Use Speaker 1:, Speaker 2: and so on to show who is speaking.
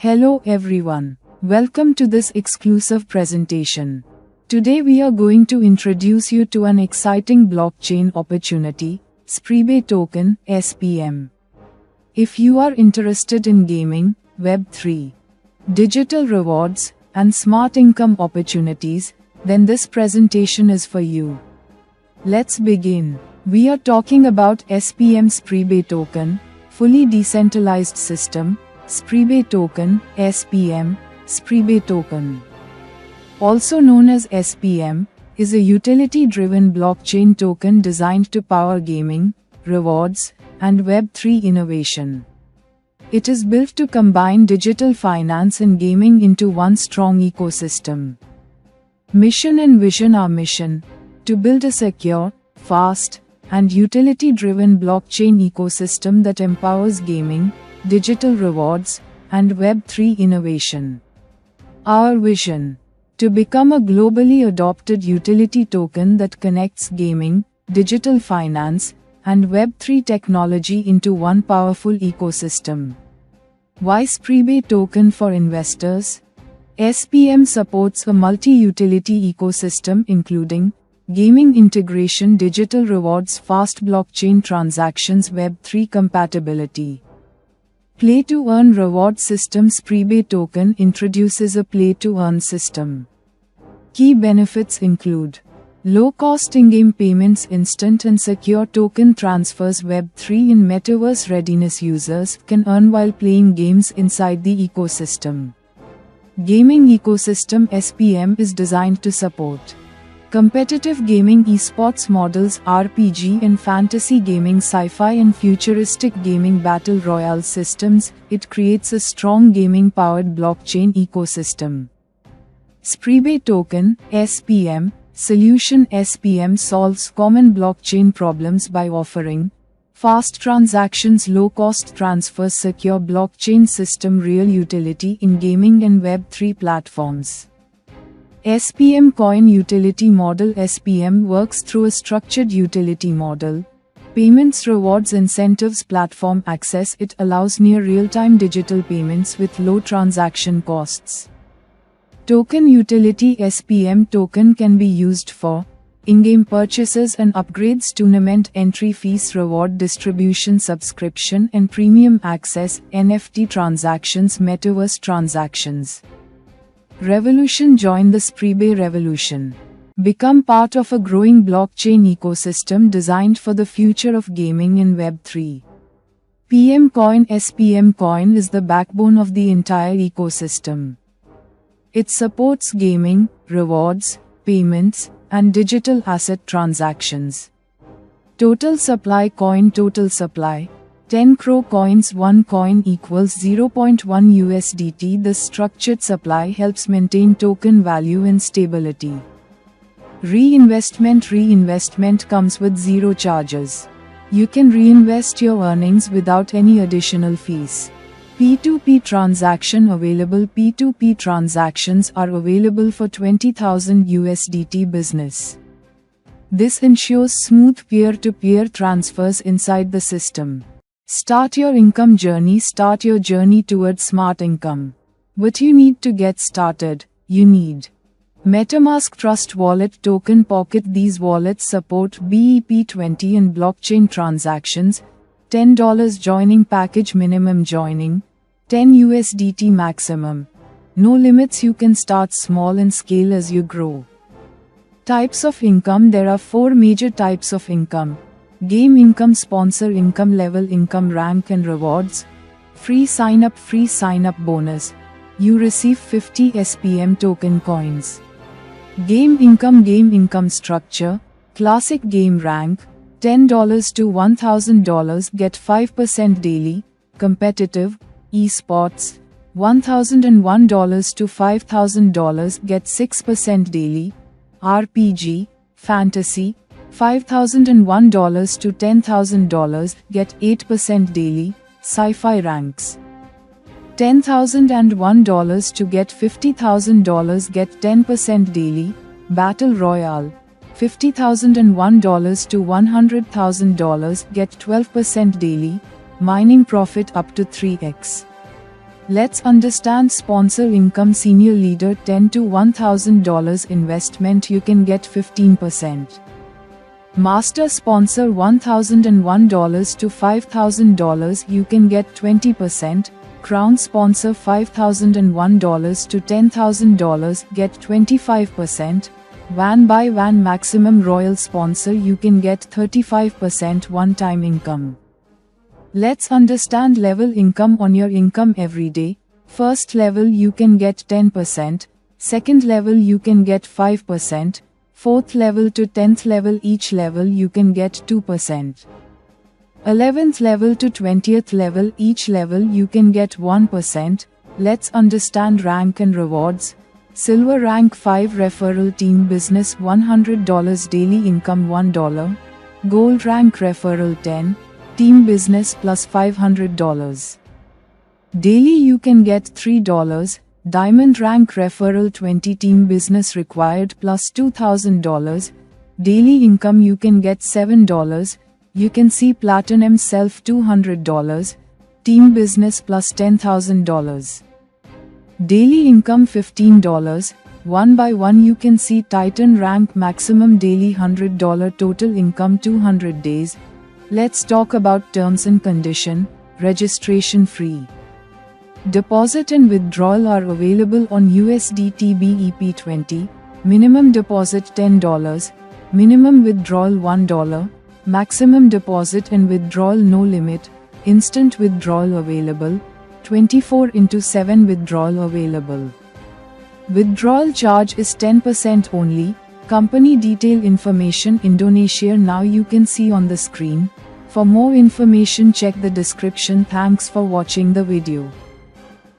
Speaker 1: Hello everyone. Welcome to this exclusive presentation. Today we are going to introduce you to an exciting blockchain opportunity, Spree Token (SPM). If you are interested in gaming, Web3, digital rewards, and smart income opportunities, then this presentation is for you. Let's begin. We are talking about SPM Spree Token, fully decentralized system, Spree Token, SPM, Spree Token. Also known as SPM, is a utility-driven blockchain token designed to power gaming, rewards, and Web3 innovation. It is built to combine digital finance and gaming into one strong ecosystem. Mission and vision. Our mission: to build a secure, fast, and utility-driven blockchain ecosystem that empowers gaming, digital rewards, and Web3 innovation. Our vision: to become a globally adopted utility token that connects gaming, digital finance, and Web3 technology into one powerful ecosystem. Why Spree Token for investors? SPM supports a multi-utility ecosystem including gaming integration, digital rewards, fast blockchain transactions, Web3 compatibility. Play-to-earn reward system. Spree Token introduces a play-to-earn system. Key benefits include low-cost in-game payments, instant and secure token transfers. Web3 in metaverse readiness. Users can earn while playing games inside the ecosystem. Gaming ecosystem. SPM is designed to support competitive gaming, esports models, RPG and fantasy gaming, sci-fi and futuristic gaming, battle royale systems. It creates a strong gaming-powered blockchain ecosystem. Spree Token, SPM, solution. SPM solves common blockchain problems by offering fast transactions, low-cost transfers, secure blockchain system, real utility in gaming and Web3 platforms. SPM Coin Utility Model. SPM works through a structured utility model. Payments, rewards, incentives, platform access. It allows near real-time digital payments with low transaction costs. Token utility. SPM token can be used for in-game purchases and upgrades, tournament entry fees, reward distribution, subscription and premium access, NFT transactions, metaverse transactions. Revolution. Join the Spree revolution. Become part of a growing blockchain ecosystem designed for the future of gaming in Web3. PM Coin. SPM Coin is the backbone of the entire ecosystem. It supports gaming, rewards, payments, and digital asset transactions. Total supply. Coin total supply: 10 crore coins. 1 coin equals 0.1 USDT. This structured supply helps maintain token value and stability. Reinvestment. Reinvestment comes with zero charges. You can reinvest your earnings without any additional fees. P2P transaction available. P2P transactions are available for 20,000 USDT business. This ensures smooth peer-to-peer transfers inside the system. Start your income journey. Start your journey towards smart income. What you need to get started: you need MetaMask Trust Wallet, Token Pocket. These wallets support BEP20 and blockchain transactions. $10 joining package. Minimum joining 10 USDT maximum. No limits. You can start small and scale as you grow. Types of income. There are 4 major types of income: game income, sponsor income, level income, rank and rewards. Free sign up bonus. You receive 50 SPM token coins. Game income structure: classic game rank, $10 to $1,000 get 5% daily. Competitive, esports, $1,001 to $5,000 get 6% daily. RPG, fantasy, $5,001 to $10,000 get 8% daily. Sci-fi ranks: $10,001 to get $50,000 get 10% daily. Battle royale: $50,001 to $100,000 get 12% daily. Mining profit up to 3x. Let's understand sponsor income. Senior leader $10 to $1,000 investment, you can get 15%. Master sponsor $1,001 to $5,000, you can get 20%. Crown sponsor $5,001 to $10,000, get 25%. Van by Van maximum royal sponsor, you can get 35% one-time income. Let's understand level income on your income every day. First level you can get 10%, second level you can get 5%, fourth level to 10th level each level you can get 2%. 11th level to 20th level each level you can get 1%. Let's understand rank and rewards. Silver rank 5 referral team business $100 daily income $1. Gold rank referral 10, team business plus $500. Daily you can get $3. Diamond rank referral 20, team business required plus $2,000. Daily income you can get $7. You can see platinum self $200. Team business plus $10,000. Daily income $15. One by one you can see Titan rank maximum daily $100, total income 200 days. Let's talk about terms and condition. Registration free. Deposit and withdrawal are available on USDT BEP20. Minimum deposit $10. Minimum withdrawal $1. Maximum deposit and withdrawal no limit. Instant withdrawal available. 24/7 withdrawal available. Withdrawal charge is 10% only. Company detail information Indonesia now you can see on the screen. For more information check the description. Thanks for watching the video.